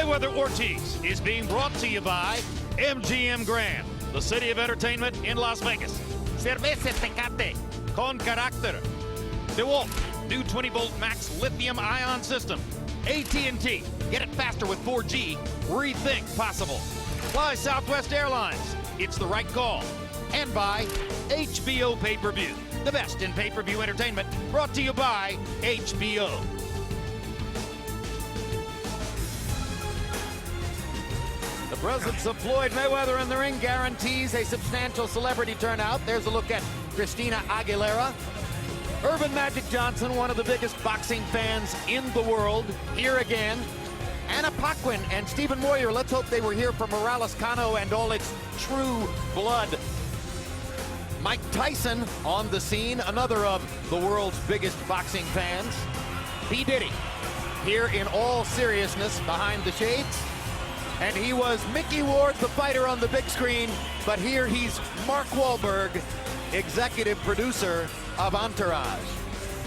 Mayweather Ortiz is being brought to you by MGM Grand, the city of entertainment in Las Vegas. Cerveza Tecate, con carácter. DeWalt, new 20-volt max lithium-ion system. AT&T, get it faster with 4G. Rethink possible. Fly Southwest Airlines, it's the right call. And by HBO Pay-Per-View, the best in pay-per-view entertainment, brought to you by HBO. The presence of Floyd Mayweather in the ring guarantees a substantial celebrity turnout. There's a look at Christina Aguilera. Urban Magic Johnson, one of the biggest boxing fans in the world, here again. Anna Paquin and Stephen Moyer, let's hope they were here for Morales Cano and all its true blood. Mike Tyson on the scene, another of the world's biggest boxing fans. P. Diddy, here in all seriousness behind the shades. And he was Mickey Ward, the fighter on the big screen, but here he's Mark Wahlberg, executive producer of Entourage.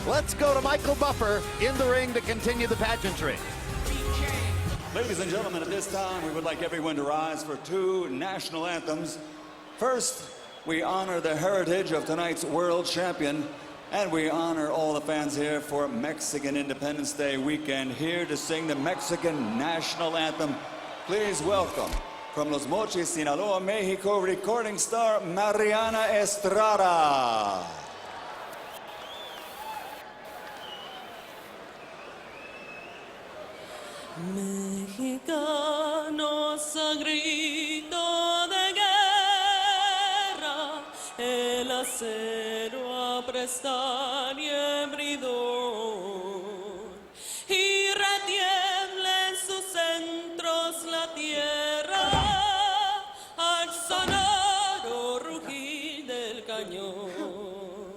Let's go to Michael Buffer in the ring to continue the pageantry. Ladies and gentlemen, at this time, we would like everyone to rise for two national anthems. First, we honor the heritage of tonight's world champion, and we honor all the fans here for Mexican Independence Day weekend, here to sing the Mexican national anthem. Please welcome, from Los Mochis, Sinaloa, Mexico, recording star Mariana Estrada. Mexicanos a grito de guerra, el acero aprestar y el bridón, y retiembla en sus centros la tierra al sonoro rugir del cañón,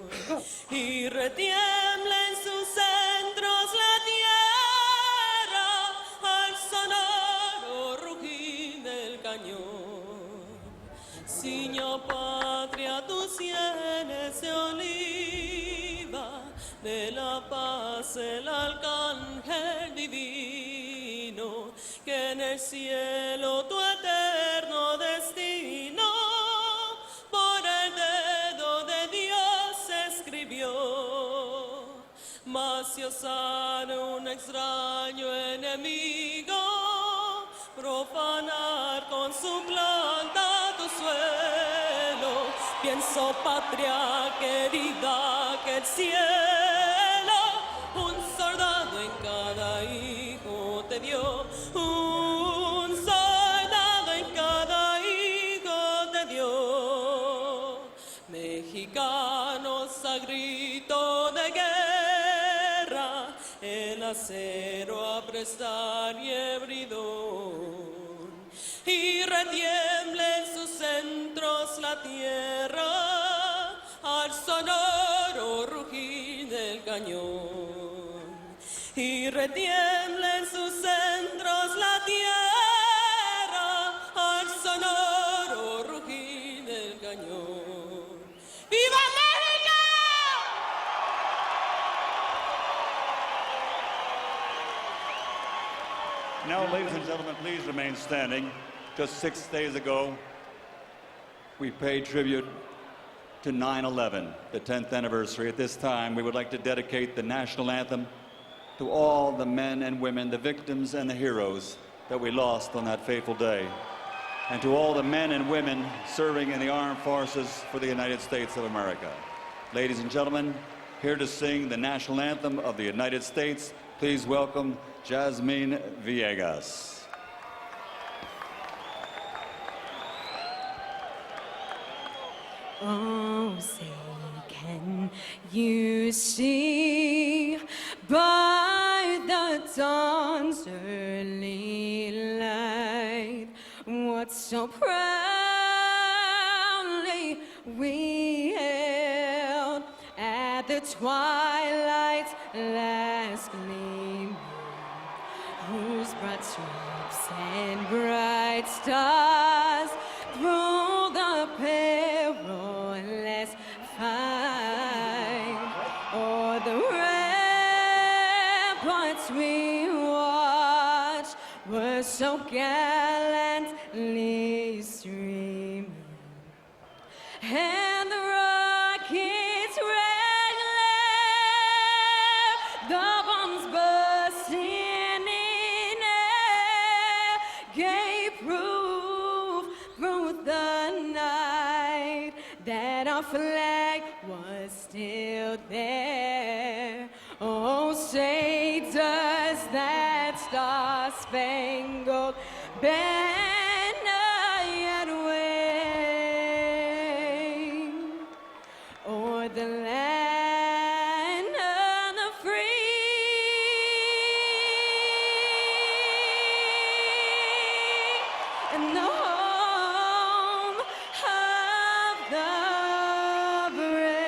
y retiembla en sus centros la tierra al sonoro rugir del cañón. Ciño patria, tus sienes de oliva, de la paz el arcángel divino, que en el cielo tu eterno destino por el dedo de Dios escribió. Mas si osara un extraño enemigo profanar con su planta tu suelo, pienso, patria querida, que el cielo un soldado en cada hijo te dio, un soldado en cada hijo te dio. Mexicanos a grito de guerra, el acero a prestar y el bridón, y retiembla en sus centros la tierra al sonoro rugir del cañón, y retiembla en sus centros la tierra al sonoro rugir del cañón. ¡Viva México! Now, ladies and gentlemen, please remain standing. Just 6 days ago, we paid tribute to 9/11, the 10th anniversary. At this time, we would like to dedicate the national anthem to all the men and women, the victims and the heroes that we lost on that fateful day, and to all the men and women serving in the armed forces for the United States of America. Ladies and gentlemen, here to sing the national anthem of the United States, please welcome Jasmine Villegas. Oh, say, can you see by the dawn's early light what so proudly we held at the twilight's last gleam, whose broad stripes and bright stars through the perilous fight, o'er the ramparts we watch was so gallantly streaming, and the rockets' red glare, the bombs bursting in air, gave proof through the night that our flag was still there. Oh, say does that star-spangled banner yet wave o'er the land of the free and the home of the brave.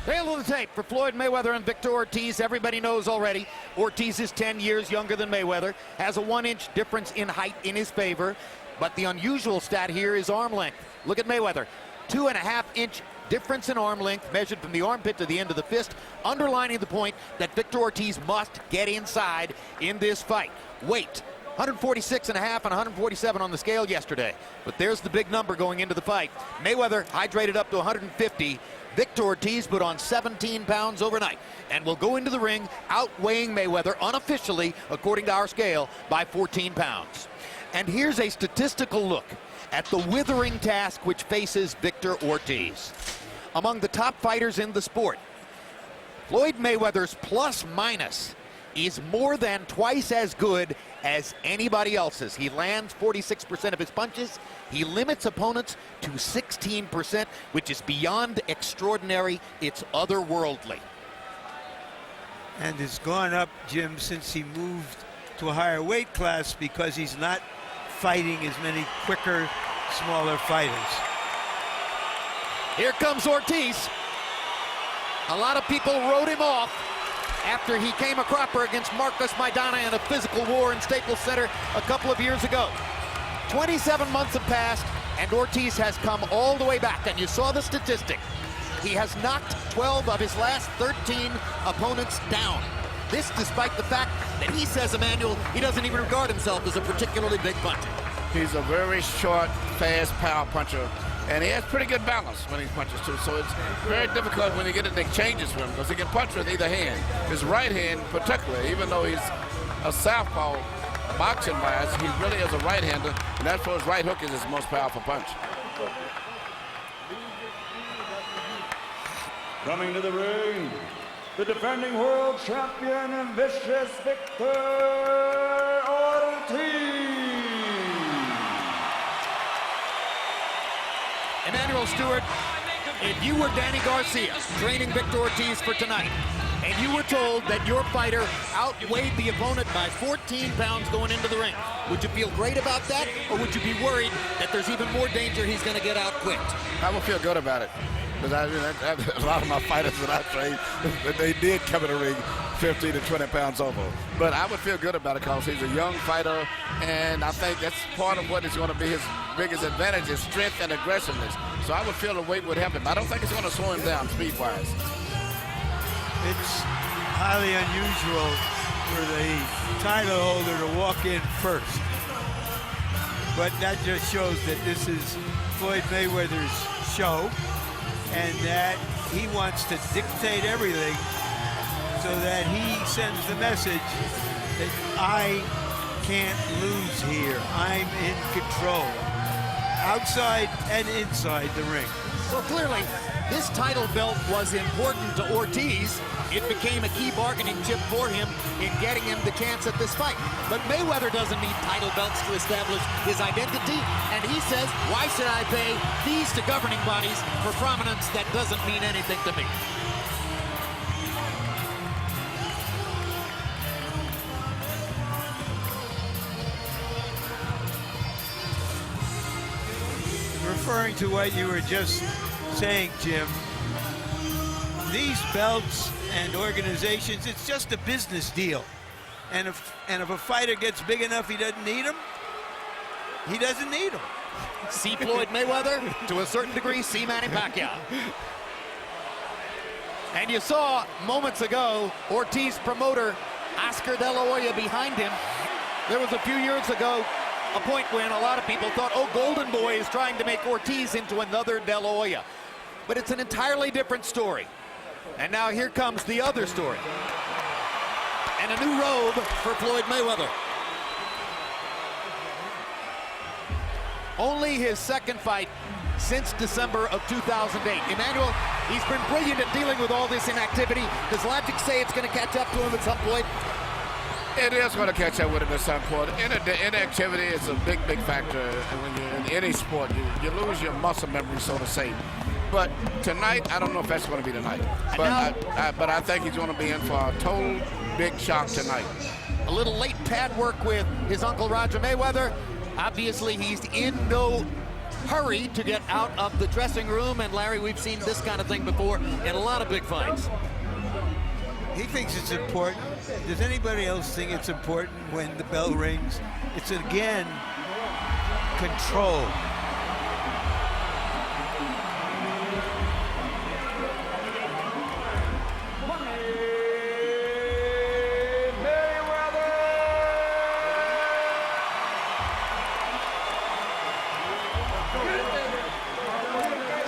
Tail of the tape for Floyd Mayweather and Victor Ortiz. Everybody knows already Ortiz is 10 years younger than Mayweather, has a 1-inch difference in height in his favor, but the unusual stat here is arm length. Look at Mayweather, 2.5-inch difference in arm length measured from the armpit to the end of the fist, underlining the point that Victor Ortiz must get inside in this fight. Weight, 146.5 and 147 on the scale yesterday, but there's the big number going into the fight. Mayweather hydrated up to 150. Victor Ortiz put on 17 pounds overnight and will go into the ring outweighing Mayweather unofficially, according to our scale, by 14 pounds. And here's a statistical look at the withering task which faces Victor Ortiz. Among the top fighters in the sport, Floyd Mayweather's plus-minus is more than twice as good as anybody else's. He lands 46% of his punches. He limits opponents to 16%, which is beyond extraordinary. It's otherworldly. And it's gone up, Jim, since he moved to a higher weight class because he's not fighting as many quicker, smaller fighters. Here comes Ortiz. A lot of people wrote him off after he came a cropper against Marcos Maidana in a physical war in Staples Center a couple of years ago. 27 months have passed, and Ortiz has come all the way back, and you saw the statistic. He has knocked 12 of his last 13 opponents down. This despite the fact that he says, Emmanuel, he doesn't even regard himself as a particularly big puncher. He's a very short, fast power puncher, and he has pretty good balance when he punches too. So it's very difficult when you get it, they changes for him because he can punch with either hand. His right hand, particularly, even though he's a southpaw boxing-wise, he really is a right-hander, and that's for his right hook is his most powerful punch. Coming to the ring, the defending world champion and vicious Victor Ortiz. Emmanuel Stewart, if you were Danny Garcia training Victor Ortiz for tonight, and you were told that your fighter outweighed the opponent by 14 pounds going into the ring, would you feel great about that, or would you be worried that there's even more danger he's going to get out-quicked? I would feel good about it. Because a lot of my fighters that I trained, they did come in the ring 15 to 20 pounds over. But I would feel good about it because he's a young fighter, and I think that's part of what is going to be his biggest advantage is strength and aggressiveness. So I would feel the weight would help him. I don't think it's going to slow him down speed-wise. It's highly unusual for the title holder to walk in first. But that just shows that this is Floyd Mayweather's show, and that he wants to dictate everything so that he sends the message that I can't lose here. I'm in control, outside and inside the ring. Well, clearly, this title belt was important to Ortiz. It became a key bargaining chip for him in getting him the chance at this fight. But Mayweather doesn't need title belts to establish his identity, and he says, why should I pay fees to governing bodies for prominence that doesn't mean anything to me? Referring to what you were just saying, Jim, these belts and organizations, it's just a business deal. And if a fighter gets big enough he doesn't need them, He doesn't need them. See Floyd Mayweather, to a certain degree, see Manny Pacquiao. And you saw moments ago, Ortiz promoter Oscar De La Hoya behind him. There was a few years ago a point when a lot of people thought, oh, Golden Boy is trying to make Ortiz into another De La Hoya. But it's an entirely different story. And now here comes the other story. And a new robe for Floyd Mayweather. Only his second fight since December of 2008. Emmanuel, he's been brilliant at dealing with all this inactivity. Does logic say it's going to catch up to him at some point? It is going to catch up with him at some point. Inactivity is a big, big factor. And when you're in any sport, you lose your muscle memory, so to say. But tonight, I don't know if that's going to be the night. But I think he's going to be in for a total big shock tonight. A little late pad work with his uncle Roger Mayweather. Obviously, he's in no hurry to get out of the dressing room. And Larry, we've seen this kind of thing before in a lot of big fights. He thinks it's important. Does anybody else think it's important when the bell rings? It's, again, control.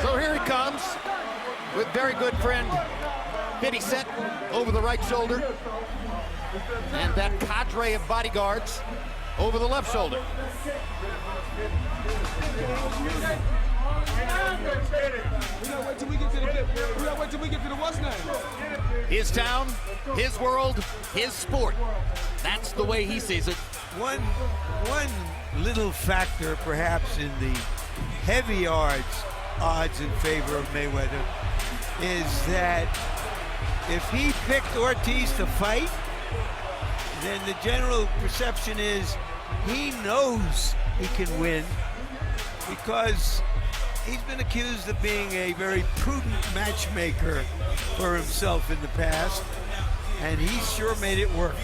So here he comes with very good friend 50 Cent over the right shoulder, and that cadre of bodyguards over the left shoulder. His town, his world, his sport. That's the way he sees it. One little factor, perhaps, in the heavy odds in favor of Mayweather is that if he picked Ortiz to fight, then the general perception is he knows he can win because he's been accused of being a very prudent matchmaker for himself in the past, and he sure made it work.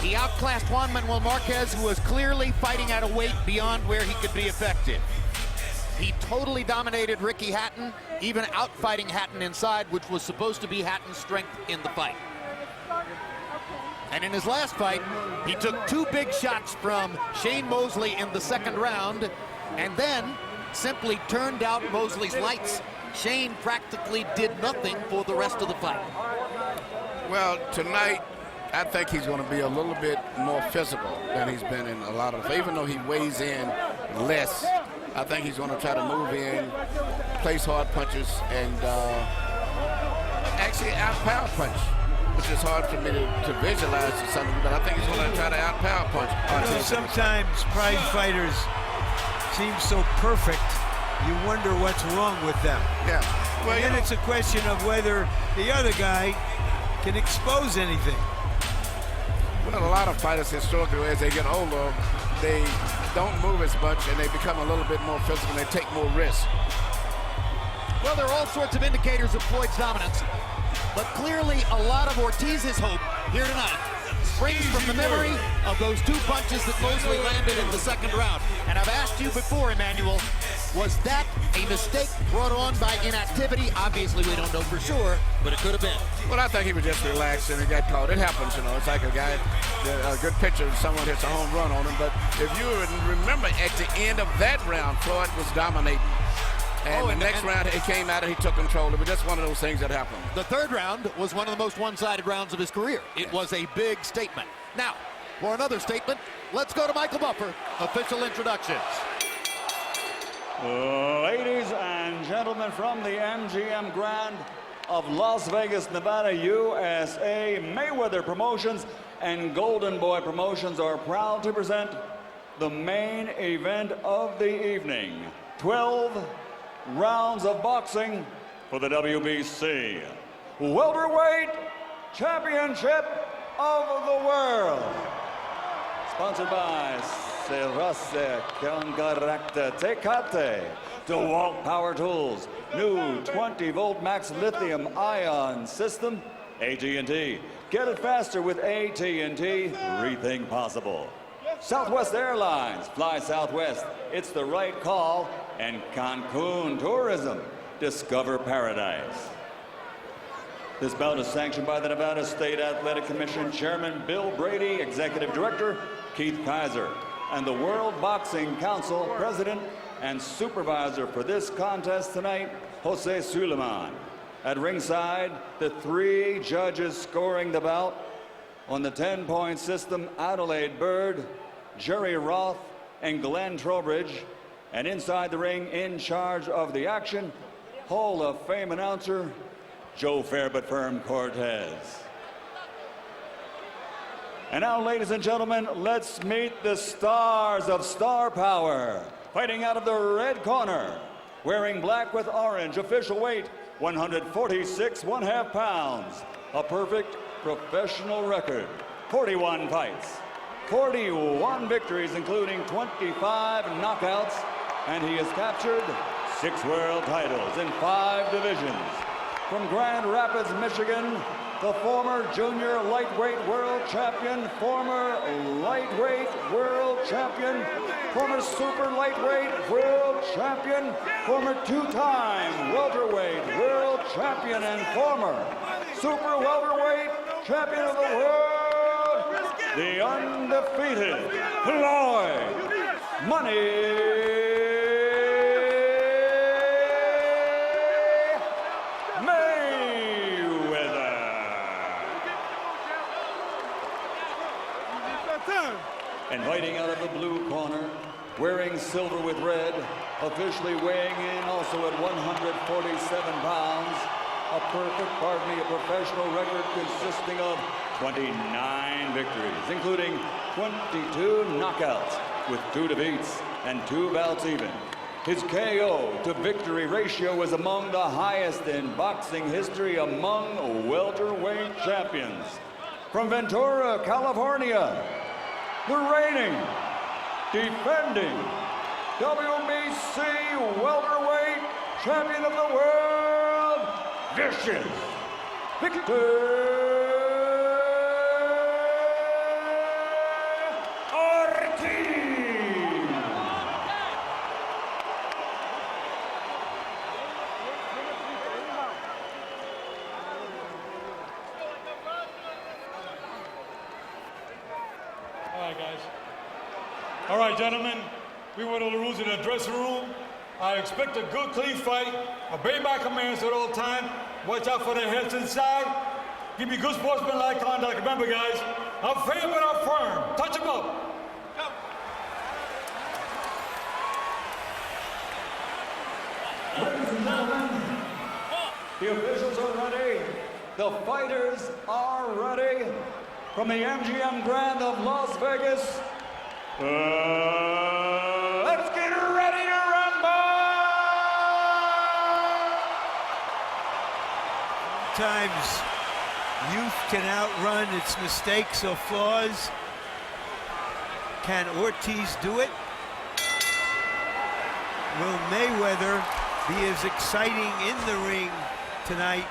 He outclassed Juan Manuel Marquez, who was clearly fighting at a weight beyond where he could be effective. He totally dominated Ricky Hatton, even outfighting Hatton inside, which was supposed to be Hatton's strength in the fight. And in his last fight, he took two big shots from Shane Mosley in the second round, and then simply turned out Mosley's lights. Shane practically did nothing for the rest of the fight. Well, tonight, I think he's going to be a little bit more physical than he's been in a lot of, even though he weighs in less. I think he's going to try to move in, place hard punches, and actually out-power punch, which is hard for me to visualize to some degree, but I think he's going to try to out-power punch. You know, sometimes prize fighters seem so perfect, you wonder what's wrong with them. Yeah. Well, and then it's a question of whether the other guy can expose anything. Well, a lot of fighters historically, as they get older, they don't move as much and they become a little bit more physical and they take more risks. Well, there are all sorts of indicators of Floyd's dominance, but clearly a lot of Ortiz's hope here tonight springs from the memory of those two punches that Mosley landed in the second round. And I've asked you before, Emmanuel, was that a mistake brought on by inactivity? Obviously, we don't know for sure, but it could have been. Well, I think he was just relaxed and he got caught. It happens, you know. It's like a guy, a good pitcher, someone hits a home run on him. But if you remember, at the end of that round, Floyd was dominating. And the next round, he came out and he took control. It was just one of those things that happened. The third round was one of the most one-sided rounds of his career. It was a big statement. Now, for another statement, let's go to Michael Buffer. Official introductions. Ladies and gentlemen, from the MGM Grand of Las Vegas, Nevada, USA, Mayweather Promotions and Golden Boy Promotions are proud to present the main event of the evening. 12 rounds of boxing for the WBC Welterweight Championship of the World. Sponsored by Cerase Cangaracta Tecate, DeWalt Power Tools, new 20-volt max lithium ion system, AT&T, Get it faster with AT&T. Rethink possible. Southwest Airlines. Fly Southwest. It's the right call. And Cancun Tourism. Discover paradise. This bout is sanctioned by the Nevada State Athletic Commission Chairman Bill Brady, Executive Director Keith Kaiser, and the World Boxing Council President and Supervisor for this contest tonight, Jose Suleiman. At ringside, the 3 judges scoring the bout on the 10-point system, Adelaide Bird, Jerry Roth, and Glenn Trowbridge. And inside the ring, in charge of the action, Hall of Fame announcer, Joe Fair but Firm Cortez. And now, ladies and gentlemen, let's meet the stars of Star Power. Fighting out of the red corner, wearing black with orange, official weight 146 1/2 pounds. A perfect professional record, 41 fights, 41 victories, including 25 knockouts, and he has captured 6 world titles in 5 divisions. From Grand Rapids, Michigan, the former junior lightweight world champion, former lightweight world champion, former super lightweight world champion, former 2-time welterweight world champion, and former super welterweight champion of the world, the undefeated Floyd Money And fighting out of the blue corner, wearing silver with red, officially weighing in also at 147 pounds, a professional record consisting of 29 victories, including 22 knockouts with 2 defeats and 2 bouts even. His KO to victory ratio was among the highest in boxing history among welterweight champions. From Ventura, California, the reigning, defending WBC welterweight champion of the world, Vicious Victor Ortiz. All right, guys. All right, gentlemen. We went over the rules in the dressing room. I expect a good, clean fight. Obey my commands at all time. Watch out for their heads inside. Give me good sportsmanlike conduct. Remember, guys, I'm fair but I'm firm. Touch them up. Ladies and gentlemen, the officials are ready. The fighters are ready. From the MGM Grand of Las Vegas, let's get ready to rumble! Sometimes youth can outrun its mistakes or flaws. Can Ortiz do it? Will Mayweather be as exciting in the ring tonight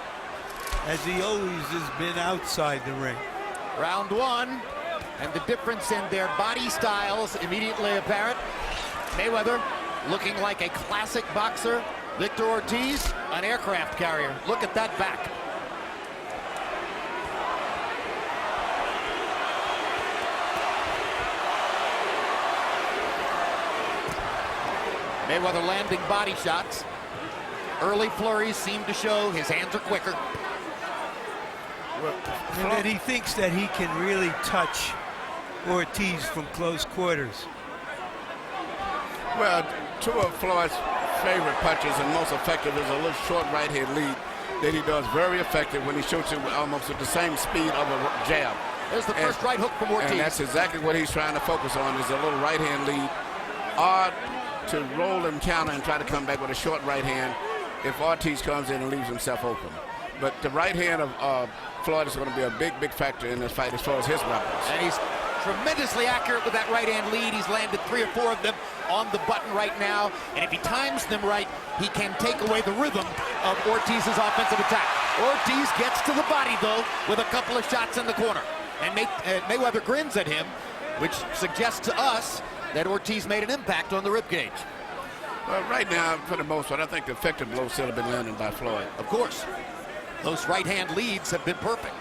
as he always has been outside the ring? Round 1, and the difference in their body styles immediately apparent. Mayweather looking like a classic boxer. Victor Ortiz, an aircraft carrier. Look at that back. Mayweather landing body shots. Early flurries seem to show his hands are quicker. And that he thinks that he can really touch Ortiz from close quarters. Well, 2 of Floyd's favorite punches and most effective is a little short right hand lead that he does very effective when he shoots it almost at the same speed of a jab. There's the first right hook from Ortiz. And that's exactly what he's trying to focus on, is a little right hand lead. Odd to roll and counter and try to come back with a short right hand if Ortiz comes in and leaves himself open. But the right hand of Floyd is going to be a big, big factor in this fight as far as his weapons. And he's tremendously accurate with that right hand lead. He's landed 3 or 4 of them on the button right now. And if he times them right, he can take away the rhythm of Ortiz's offensive attack. Ortiz gets to the body, though, with a couple of shots in the corner. And Mayweather grins at him, which suggests to us that Ortiz made an impact on the ribcage. Well, right now, for the most part, I think the effective blows still have been landed by Floyd. Of course. Those right-hand leads have been perfect.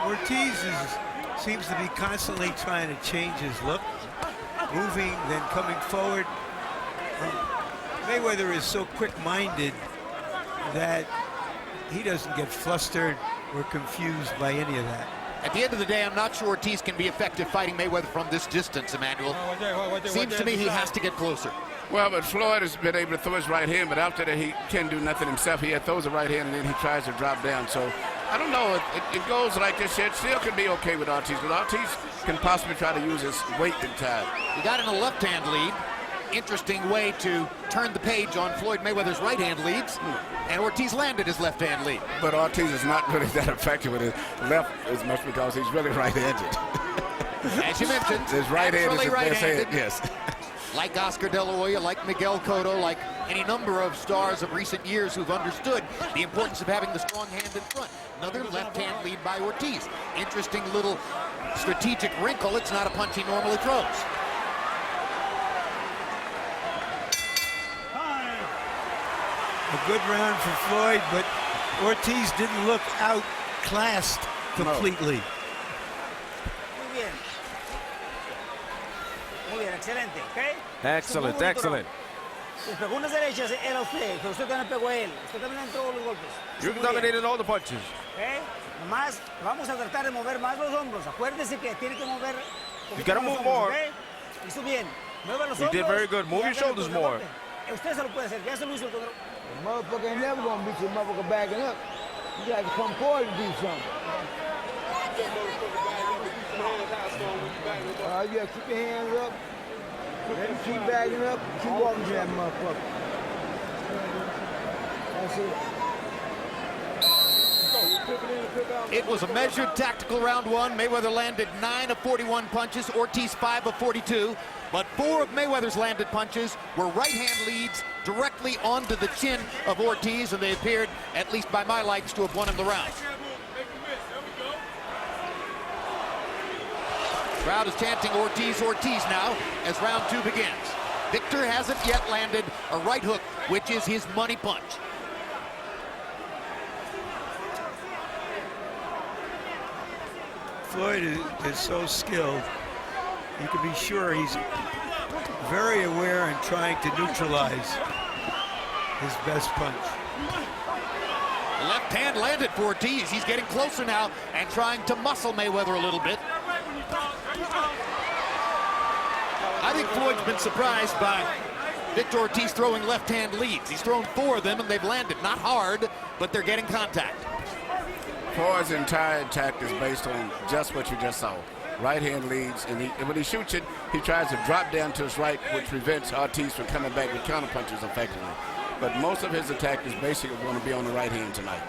Ortiz seems to be constantly trying to change his look, moving, then coming forward. Mayweather is so quick-minded that he doesn't get flustered or confused by any of that. At the end of the day, I'm not sure Ortiz can be effective fighting Mayweather from this distance, Emmanuel. Seems to me he has to get closer. Well, but Floyd has been able to throw his right hand, but after that he can't do nothing himself. He throws the right hand and then he tries to drop down. So I don't know. It goes like this. It still can be okay with Ortiz, but Ortiz can possibly try to use his weight in time. He got in a left-hand lead. Interesting way to turn the page on Floyd Mayweather's right-hand leads, and Ortiz landed his left-hand lead. But Ortiz is not really that effective with his left as much because he's really right-handed. As you mentioned, his right hand is his best hand, yes. Like Oscar De La Hoya, like Miguel Cotto, like any number of stars of recent years who've understood the importance of having the strong hand in front. Another left-hand lead by Ortiz. Interesting little strategic wrinkle. It's not a punch he normally throws. A good round for Floyd, but Ortiz didn't look outclassed completely. Muy bien, excelente, ¿ok? Excellent, excellent. Les pegó unas derechas, era usted, pero usted también pegó a él. Usted también entró los golpes. You dominated all the punches. ¿Ok? Nomás vamos a tratar de mover más los hombros. Acuérdese que tiene que mover. You gotta move more. ¿Okay? Hizo bien. Mueva los You hombros. did very good. Move your shoulders more. Usted se lo puede hacer. Ya se lo hizo el control. Motherfucker ain't never gonna beat your motherfucker backing up. You got to come forward and do something. You got to keep your hands up. Keep backing up. Keep walking to that motherfucker. That's it. It was a measured tactical round one. Mayweather landed 9 of 41 punches, Ortiz 5 of 42. But 4 of Mayweather's landed punches were right-hand leads directly onto the chin of Ortiz, and they appeared, at least by my likes, to have won him the round. Crowd is chanting Ortiz, Ortiz now as round 2 begins. Victor hasn't yet landed a right hook, which is his money punch. Floyd is so skilled. You can be sure he's very aware and trying to neutralize his best punch. Left hand landed for Ortiz. He's getting closer now and trying to muscle Mayweather a little bit. I think Floyd's been surprised by Victor Ortiz throwing left-hand leads. He's thrown 4 of them and they've landed. Not hard, but they're getting contact. Floyd's entire attack is based on just what you just saw. Right-hand leads, and when he shoots it, he tries to drop down to his right, which prevents Ortiz from coming back with counterpunches effectively. But most of his attack is basically going to be on the right hand tonight.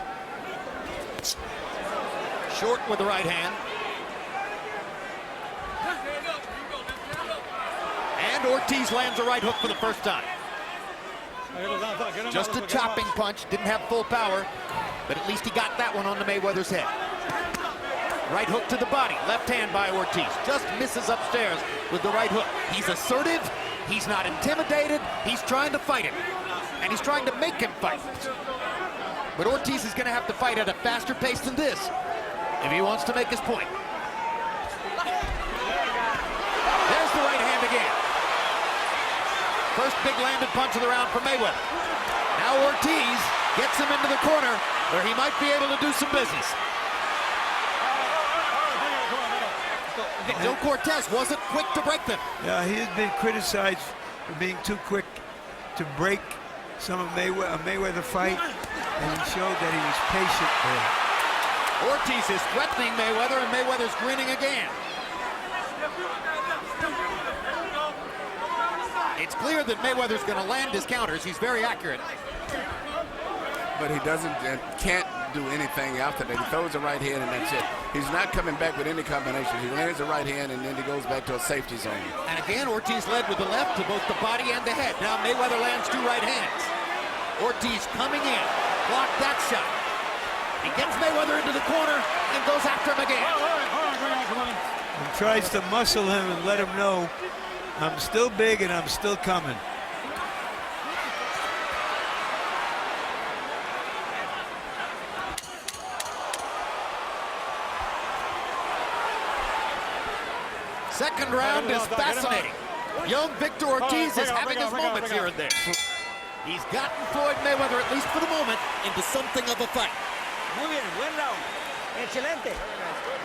Short with the right hand. And Ortiz lands a right hook for the first time. Just a chopping punch, didn't have full power, but at least he got that one on the Mayweather's head. Right hook to the body, left hand by Ortiz. Just misses upstairs with the right hook. He's assertive, he's not intimidated, he's trying to fight him. And he's trying to make him fight. But Ortiz is gonna have to fight at a faster pace than this if he wants to make his point. There's the right hand again. First big landed punch of the round for Mayweather. Now Ortiz gets him into the corner where he might be able to do some business. Joe Cortez wasn't quick to break them. Yeah, he has been criticized for being too quick to break some of Mayweather fight, and he showed that he was patient there. Ortiz is threatening Mayweather, and Mayweather's grinning again. It's clear that Mayweather's going to land his counters. He's very accurate. but he doesn't and can't do anything after that. He throws the right hand and that's it. He's not coming back with any combinations. He lands the right hand and then he goes back to a safety zone. And again, Ortiz led with the left to both the body and the head. Now Mayweather lands 2 right hands. Ortiz coming in, blocked that shot. He gets Mayweather into the corner and goes after him again. And tries to muscle him and let him know, I'm still big and I'm still coming. Second round is fascinating. Young Victor Ortiz is having his moments here and there. He's gotten Floyd Mayweather, at least for the moment, into something of a fight. Muy bien, buen round. Excelente.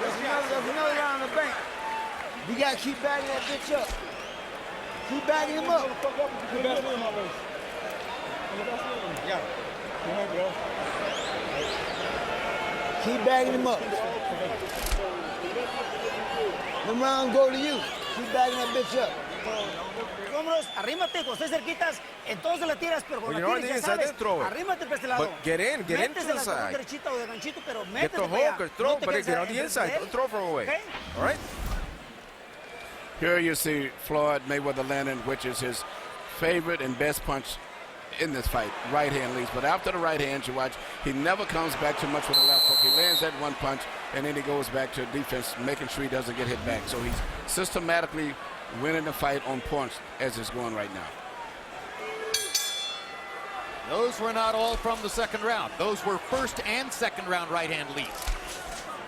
There's another round on the bank. You got to keep bagging that bitch up. Keep bagging him up. Keep bagging him up. The round go to you. Keep bagging that bitch up. Hombros, arrímate, cuando estés cerquitas, entonces la tiras, pero cuando When la you're on tires, the ya inside, sabes, then throw it. arrímate para este lado. But get into the Métesela con side. derechita o de ganchito, pero Get métete the para allá. hook or No throw, te but quedes get on the enfrente inside. de él. Don't throw from away. Okay? All right? Here you see Floyd Mayweather landing, which is his favorite and best punch in this fight. Right hand leads. But after the right hand, you watch, he never comes back too much with a left hook. He lands that one punch, and then he goes back to defense, making sure he doesn't get hit back. So he's systematically winning the fight on points as it's going right now. Those were not all from the second round. Those were first and second round right-hand leads.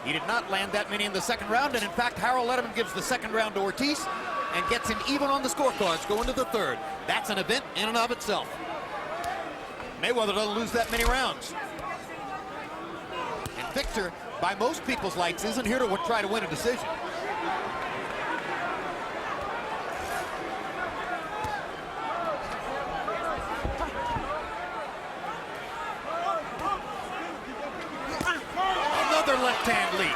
He did not land that many in the second round, and in fact, Harold Letterman gives the second round to Ortiz and gets him even on the scorecards going to the third. That's an event in and of itself. Mayweather doesn't lose that many rounds. And Victor, by most people's lights, isn't here to try to win a decision. Another left-hand lead.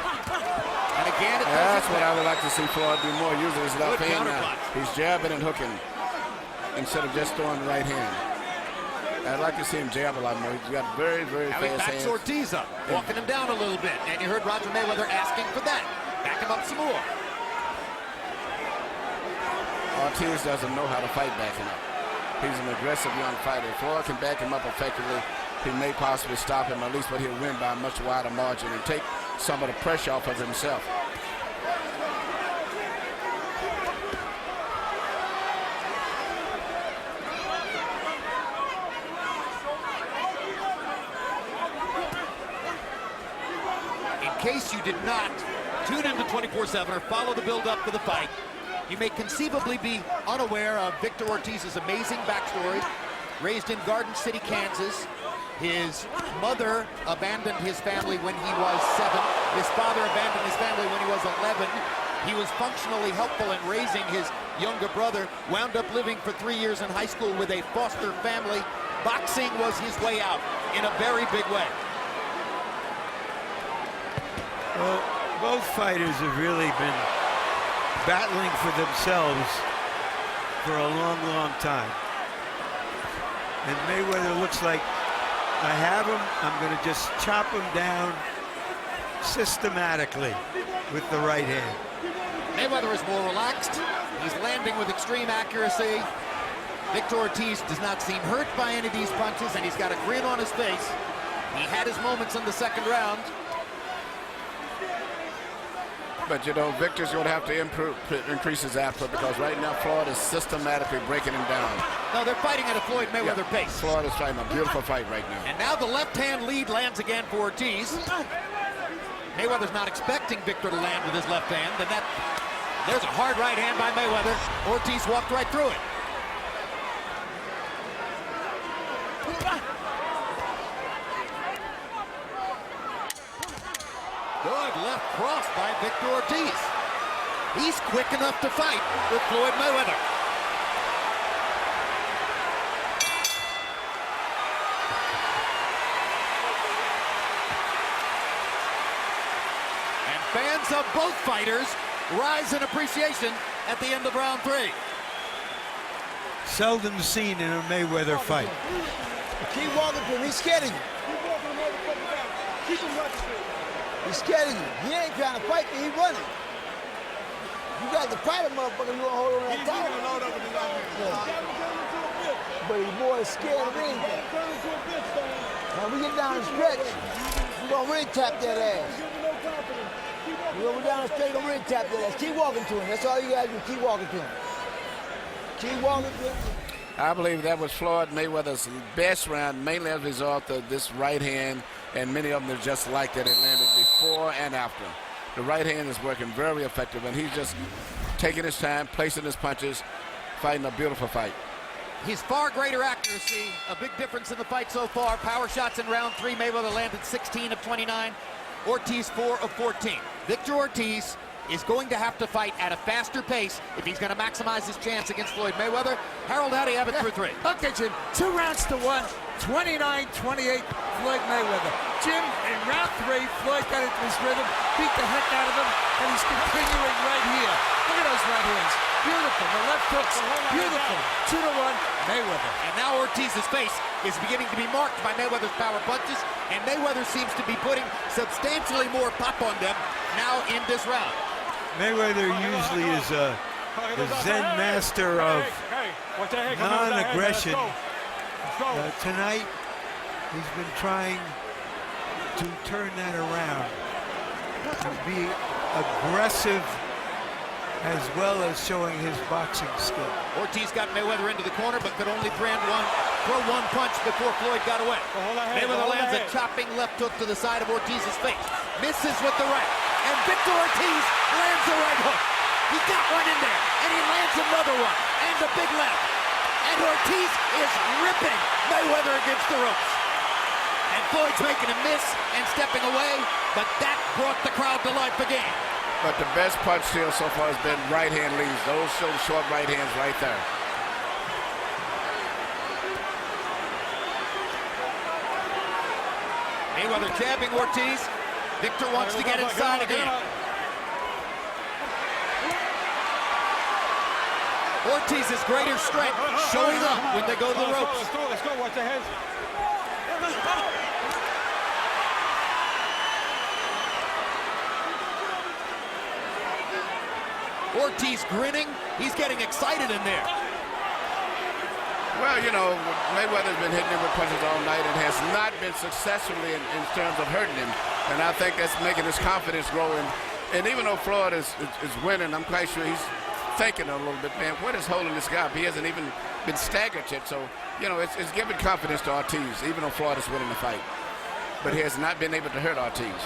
And again, it That's what I would like to see Floyd do more, using his left Good hand now. counterpunch. He's jabbing and hooking instead of just throwing the right hand. I'd like to see him jab a lot more. He's got very, very Now he fast backs hands. Ortiz up, walking him down a little bit. And you heard Roger Mayweather asking for that. Back him up some more. Ortiz doesn't know how to fight backing up. He's an aggressive young fighter. If Floyd can back him up effectively, he may possibly stop him, at least, but he'll win by a much wider margin and take some of the pressure off of himself. In case you did not tune into 24/7 or follow the build-up for the fight, you may conceivably be unaware of Victor Ortiz's amazing backstory. Raised in Garden City, Kansas. His mother abandoned his family when he was 7. His father abandoned his family when he was 11. He was functionally helpful in raising his younger brother. Wound up living for 3 years in high school with a foster family. Boxing was his way out in a very big way. Well, both fighters have really been battling for themselves for a long, long time. And Mayweather looks like, I have him, I'm going to just chop him down systematically with the right hand. Mayweather is more relaxed. He's landing with extreme accuracy. Victor Ortiz does not seem hurt by any of these punches, and he's got a grin on his face. He had his moments in the second round. But, you know, Victor's going to have to increase his output because right now Floyd is systematically breaking him down. No, they're fighting at a Floyd Mayweather pace. Floyd is fighting a beautiful fight right now. And now the left-hand lead lands again for Ortiz. Mayweather's not expecting Victor to land with his left hand. And there's a hard right hand by Mayweather. Ortiz walked right through it. Good left cross by Victor Ortiz. He's quick enough to fight with Floyd Mayweather. And fans of both fighters rise in appreciation at the end of round 3. Seldom seen in a Mayweather fight. Keep walking to him. He's scared of you. He's scared of you. He ain't trying to fight you, he running. You got to fight a motherfucker, you gonna hold on that title. But the boy is scared of anything. Now we get down the stretch, we're gonna really tap that ass. We're gonna go down the stretch, we're gonna really tap that ass. Keep walking to him, that's all you gotta do, keep walking to him. Keep walking to him. I believe that was Floyd Mayweather's best round, mainly as a result of this right hand, and many of them are just like that. It landed before and after. The right hand is working very effective, and he's just taking his time, placing his punches, fighting a beautiful fight. His far greater accuracy, a big difference in the fight so far. Power shots in round 3, Mayweather landed 16 of 29, Ortiz 4 of 14. Victor Ortiz is going to have to fight at a faster pace if he's going to maximize his chance against Floyd Mayweather. Harold, how do you have it through 3? Okay, Jim, 2 rounds to 1, 29-28, Floyd Mayweather. Jim, in round 3, Floyd got into his rhythm, beat the heck out of him, and he's continuing right here. Look at those right hands. Beautiful. The left hooks, beautiful. 2-1, Mayweather. And now Ortiz's face is beginning to be marked by Mayweather's power punches, and Mayweather seems to be putting substantially more pop on them now in this round. Mayweather usually is a Zen master of non-aggression. Tonight, he's been trying to turn that around, to be aggressive as well as showing his boxing skill. Ortiz got Mayweather into the corner, but could only throw one punch before Floyd got away. Mayweather lands a chopping left hook to the side of Ortiz's face. Misses with the right. And Victor Ortiz lands the right hook. He got one in there, and he lands another one. And a big left. And Ortiz is ripping Mayweather against the ropes. And Floyd's making a miss and stepping away, but that brought the crowd to life again. But the best punch here so far has been right hand leads. Those short right hands right there. Mayweather jabbing Ortiz. Victor wants to get inside again. Ortiz's greater strength showing up when they go to the ropes. Let's go, watch the heads. Ortiz grinning. He's getting excited in there. Well, you know, Mayweather's been hitting him with punches all night and has not been successfully in terms of hurting him. And I think that's making his confidence growing. And even though Floyd is winning, I'm quite sure he's thinking a little bit, man, what is holding this guy up? He hasn't even been staggered yet. So, you know, it's giving confidence to Ortiz, even though Floyd is winning the fight. But he has not been able to hurt Ortiz.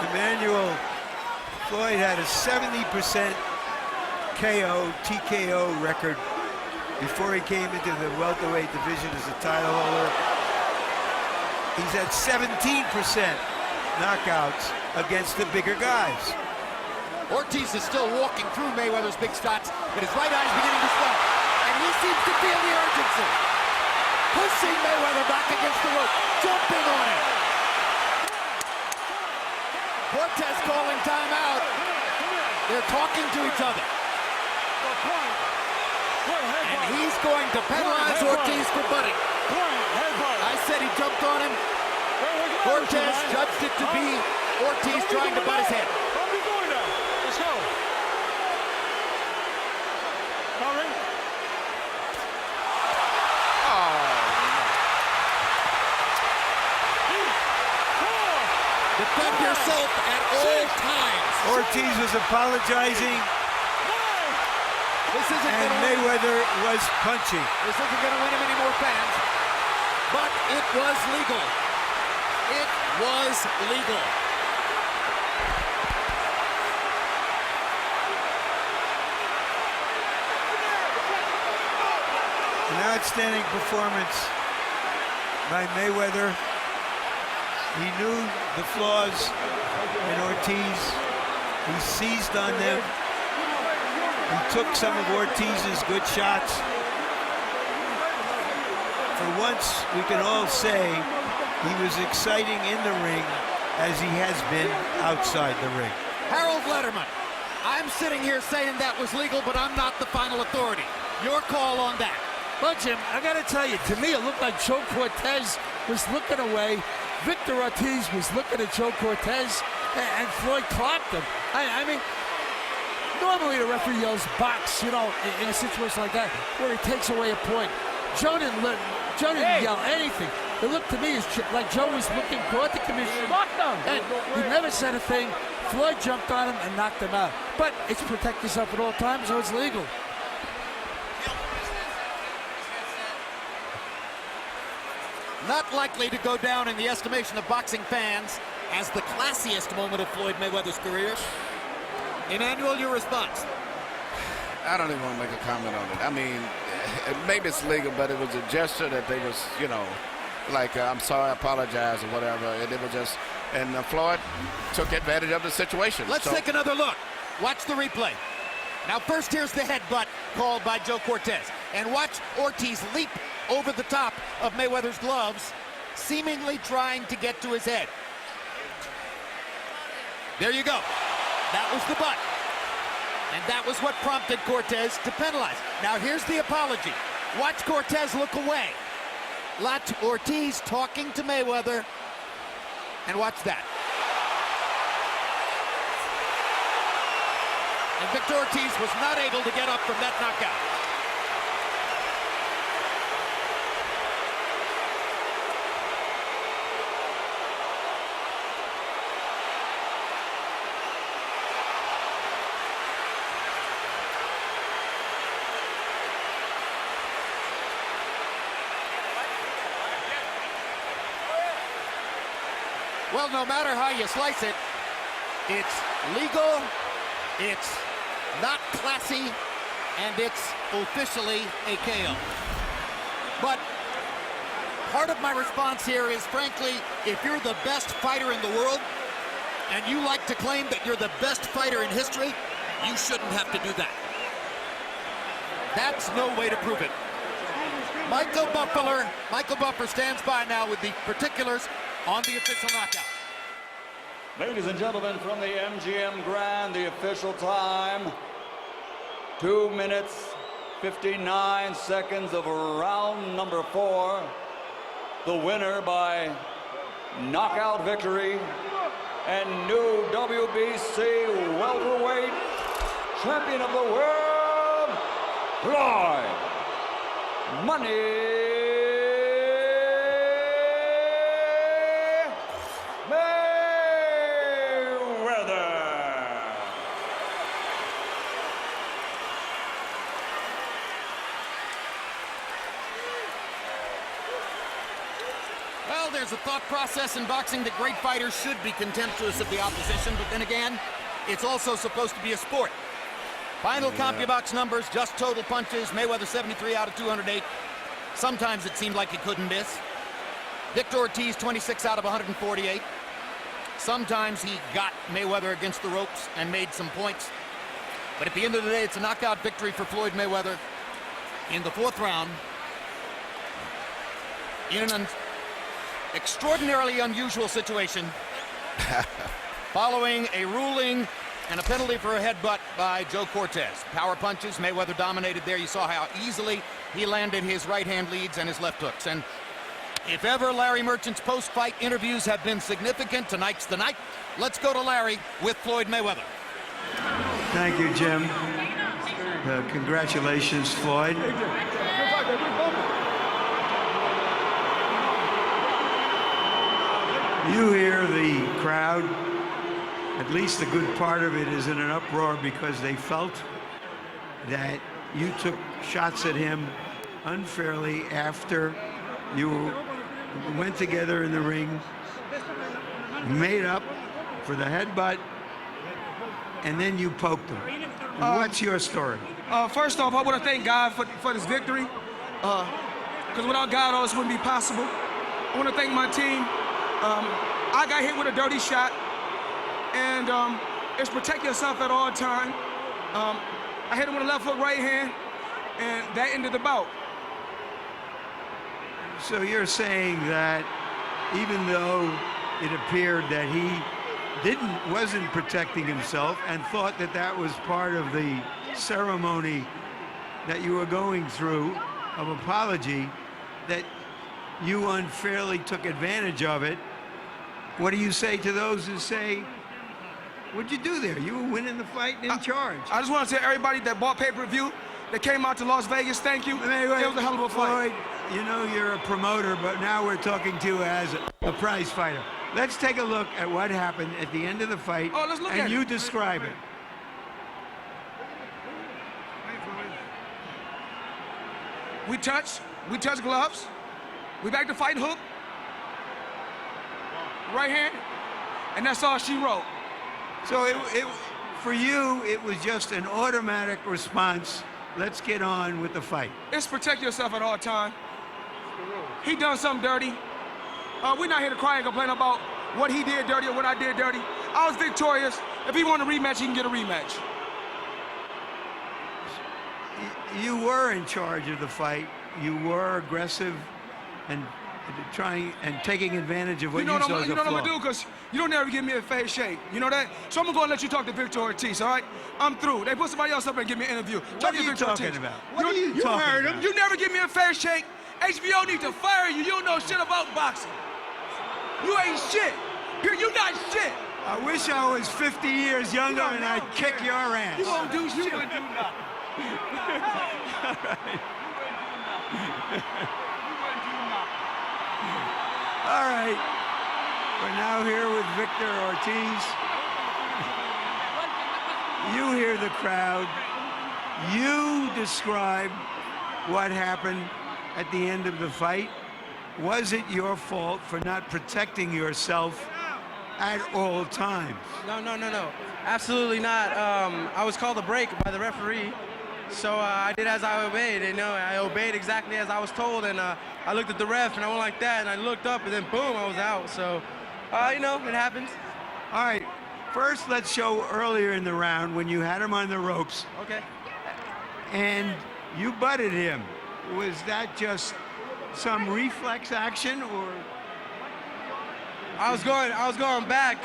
Emmanuel, Floyd had a 70% TKO record before he came into the welterweight division as a title holder. He's had 17% knockouts against the bigger guys. Ortiz is still walking through Mayweather's big shots, but his right eye is beginning to swell. And he seems to feel the urgency. Pushing Mayweather back against the rope, jumping on him. Cortez calling timeout. They're talking to each other. And he's going to penalize Ortiz for butting. I said he jumped on him. Cortez judged it to be Ortiz trying to butt his head. Let's go. Hurry. Defend yourself at all times. Ortiz was apologizing, and Mayweather was punching. This isn't going to win him any more fans, but it was legal. It was legal. An outstanding performance by Mayweather. He knew the flaws in Ortiz. He seized on them. He took some of Ortiz's good shots. For once, we can all say he was exciting in the ring as he has been outside the ring. Harold Letterman, I'm sitting here saying that was legal, but I'm not the final authority. Your call on that. Well, Jim, I got to tell you, to me, it looked like Joe Cortez was looking away. Victor Ortiz was looking at Joe Cortez, and Floyd clocked him. I mean, normally the referee yells box, you know, in a situation like that, where he takes away a point. Joe didn't yell anything. It looked to me like Joe was looking toward the commissioner, and he never said a thing. Floyd jumped on him and knocked him out. But it's protect yourself at all times, so it's legal. Not likely to go down in the estimation of boxing fans as the classiest moment of Floyd Mayweather's career. Emmanuel, your response? I don't even want to make a comment on it. I mean, maybe it's legal, but it was a gesture that they was, you know, like, I'm sorry, I apologize, or whatever. And it was just, and Floyd took advantage of the situation. Let's take another look. Watch the replay. Now, first, here's the headbutt called by Joe Cortez. And watch Ortiz leap over the top of Mayweather's gloves, seemingly trying to get to his head. There you go. That was the butt. And that was what prompted Cortez to penalize. Now, here's the apology. Watch Cortez look away. Watch Ortiz talking to Mayweather. And watch that. And Victor Ortiz was not able to get up from that knockout. Well, no matter how you slice it, it's legal, it's not classy, and it's officially a KO. But part of my response here is, frankly, if you're the best fighter in the world, and you like to claim that you're the best fighter in history, you shouldn't have to do that. That's no way to prove it. Michael Buffer stands by now with the particulars on the official knockout. Ladies and gentlemen, from the MGM Grand, the official time, 2 minutes, 59 seconds of round number 4. The winner by knockout victory and new WBC welterweight champion of the world, Floyd Money There's a thought process in boxing that great fighters should be contemptuous of the opposition, but then again, it's also supposed to be a sport. Final CompuBox numbers, just total punches, Mayweather 73 out of 208. Sometimes it seemed like he couldn't miss. Victor Ortiz 26 out of 148. Sometimes he got Mayweather against the ropes and made some points. But at the end of the day, it's a knockout victory for Floyd Mayweather in the 4th round in an extraordinarily unusual situation following a ruling and a penalty for a headbutt by Joe Cortez. Power punches, Mayweather dominated there. You saw how easily he landed his right hand leads and his left hooks. And if ever Larry Merchant's post-fight interviews have been significant, tonight's the night. Let's go to Larry with Floyd Mayweather. Thank you, Jim. Congratulations, Floyd. You hear the crowd, at least a good part of it is in an uproar because they felt that you took shots at him unfairly after you went together in the ring, made up for the headbutt, and then you poked him. What's your story? First off, I want to thank God for this victory, because without God, all this wouldn't be possible. I want to thank my team. I got hit with a dirty shot, and it's protect yourself at all time. I hit him with a left hook right hand, and that ended the bout. So you're saying that even though it appeared that he wasn't protecting himself and thought that that was part of the ceremony that you were going through of apology, that you unfairly took advantage of it. What do you say to those who say, what'd you do there? You were winning the fight and in charge. I just want to say everybody that bought pay-per-view, that came out to Las Vegas, thank you. It was a hell of a fight. Floyd, you know you're a promoter, but now we're talking to you as a prize fighter. Let's take a look at what happened at the end of the fight, let's look and at you it. describe it. We touch gloves. We back to fight hook. Right hand. And that's all she wrote. So for you, it was just an automatic response. Let's get on with the fight. It's protect yourself at all time. He done something dirty. We're not here to cry and complain about what he did dirty or what I did dirty. I was victorious. If he want a rematch, he can get a rematch. You were in charge of the fight. You were aggressive and trying and taking advantage of what you saw as a flaw. You know what I'm gonna do? Because you don't ever give me a fair shake. You know that? So I'm gonna go and let you talk to Victor Ortiz, all right? I'm through. They put somebody else up and give me an interview. What are you talking about? What are you talking about? You heard him. You never give me a fair shake. HBO needs to fire you. You don't know shit about boxing. You ain't shit. You're not shit. I wish I was 50 years younger and I'd kick your ass. You won't do shit. All right. All right. We're now here with Victor Ortiz. You hear the crowd. You describe what happened at the end of the fight. Was it your fault for not protecting yourself at all times? No. Absolutely not. I was called a break by the referee. So I did as I obeyed, you know, I obeyed exactly as I was told, and I looked at the ref, and I went like that, and I looked up, and then boom, I was out. So, you know, it happens. All right, first let's show earlier in the round when you had him on the ropes. Okay. And you butted him. Was that just some reflex action, or? I was going back.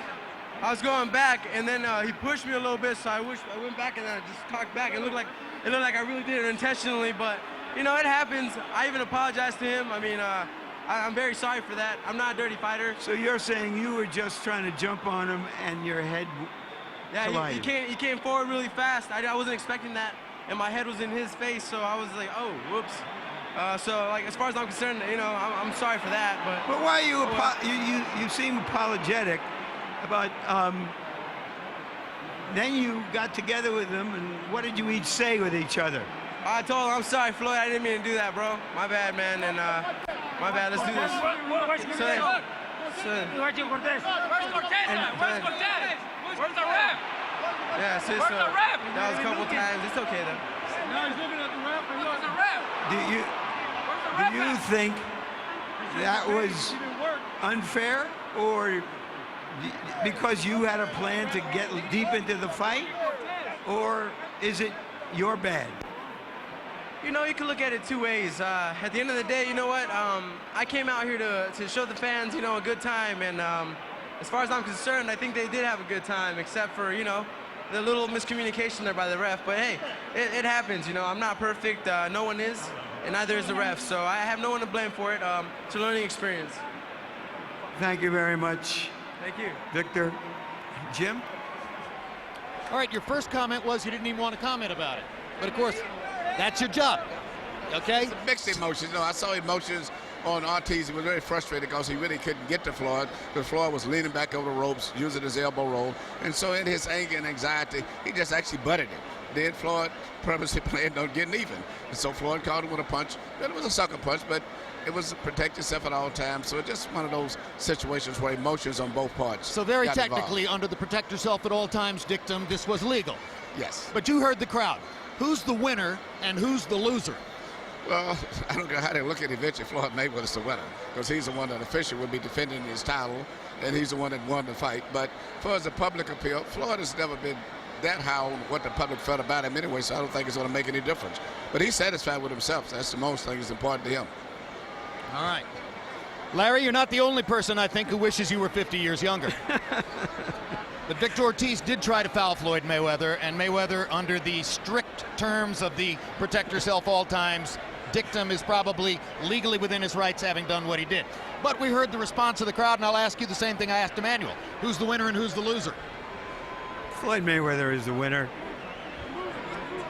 And then he pushed me a little bit, so I went back, and then I just cocked back. It looked like I really did it intentionally, but you know, it happens. I even apologized to him. I mean, I'm very sorry for that. I'm not a dirty fighter. So you're saying you were just trying to jump on him, and your head collided? Yeah, he came forward really fast. I wasn't expecting that, and my head was in his face, so I was like, oh, whoops. So, like, as far as I'm concerned, you know, I'm sorry for that. But why you seem apologetic about? Then you got together with them, and what did you each say with each other? I told him, I'm sorry, Floyd, I didn't mean to do that, bro. My bad, man, and my bad, let's do this. Where's Cortez? Where's Cortez? Where's the ref? Yeah, so Where's the ref? That was a couple times. It's okay, though. Now he's looking at the ref. Where's the ref? Do you think that was unfair, or because you had a plan to get deep into the fight, or is it your bad? You know, you can look at it two ways. At the end of the day, you know what? I came out here to show the fans, you know, a good time, and as far as I'm concerned, I think they did have a good time, except for, you know, the little miscommunication there by the ref. But hey, it happens, you know. I'm not perfect. No one is, and neither is the ref. So I have no one to blame for it. It's a learning experience. Thank you very much. Thank you. Victor. Jim? All right, your first comment was you didn't even want to comment about it. But of course, that's your job, okay? It's mixed emotions. You know, I saw emotions on Ortiz. He was very frustrated because he really couldn't get to Floyd, because Floyd was leaning back over the ropes, using his elbow roll. And so in his anger and anxiety, he just actually butted him. Then Floyd purposely planned on getting even. And so Floyd caught him with a punch. It was a sucker punch, but it was protect yourself at all times. So it's just one of those situations where emotions on both parts. So very got technically, involved. under the protect yourself at all times dictum, this was legal. Yes. But you heard the crowd. Who's the winner and who's the loser? Well, I don't know how they look at it. Eventually Floyd Mayweather's the winner, because he's the one that officially would be defending his title, and he's the one that won the fight. But as far as the public appeal, Floyd has never been that high on what the public felt about him anyway, so I don't think it's going to make any difference. But he's satisfied with himself. That's the most thing that's important to him. All right. Larry, you're not the only person, I think, who wishes you were 50 years younger. But Victor Ortiz did try to foul Floyd Mayweather, and Mayweather, under the strict terms of the protect yourself all times, dictum is probably legally within his rights, having done what he did. But we heard the response of the crowd, and I'll ask you the same thing I asked Emmanuel. Who's the winner and who's the loser? Floyd Mayweather is the winner.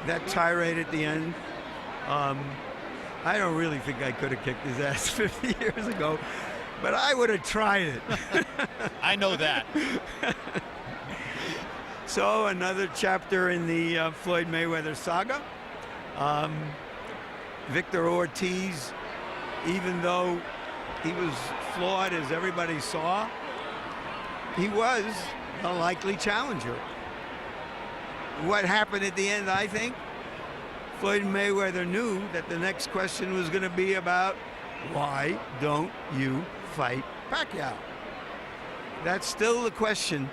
That tirade at the end, I don't really think I could have kicked his ass 50 years ago, but I would have tried it. I know that. So another chapter in the Floyd Mayweather saga. Victor Ortiz, even though he was flawed as everybody saw, he was a likely challenger. What happened at the end, I think, Floyd Mayweather knew that the next question was going to be about, why don't you fight Pacquiao? That's still the question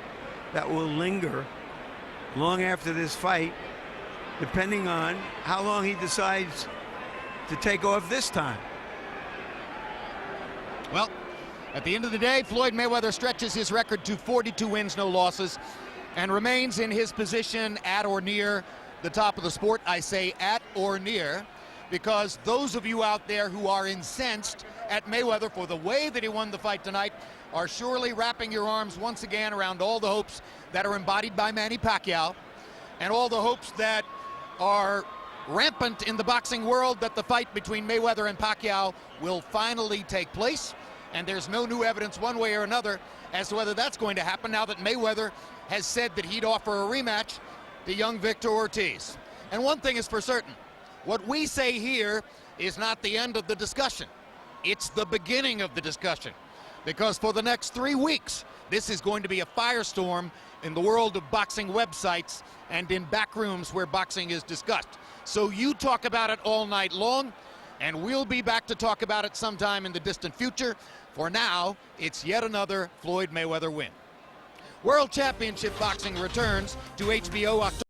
that will linger long after this fight, depending on how long he decides to take off this time. Well, at the end of the day, Floyd Mayweather stretches his record to 42 wins, no losses, and remains in his position at or near the top of the sport. I say at or near because those of you out there who are incensed at Mayweather for the way that he won the fight tonight are surely wrapping your arms once again around all the hopes that are embodied by Manny Pacquiao and all the hopes that are rampant in the boxing world that the fight between Mayweather and Pacquiao will finally take place. And there's no new evidence one way or another as to whether that's going to happen now that Mayweather has said that he'd offer a rematch to young Victor Ortiz. And one thing is for certain, what we say here is not the end of the discussion. It's the beginning of the discussion. Because for the next 3 weeks, this is going to be a firestorm in the world of boxing websites and in back rooms where boxing is discussed. So you talk about it all night long, and we'll be back to talk about it sometime in the distant future. For now, it's yet another Floyd Mayweather win. World Championship Boxing returns to HBO October.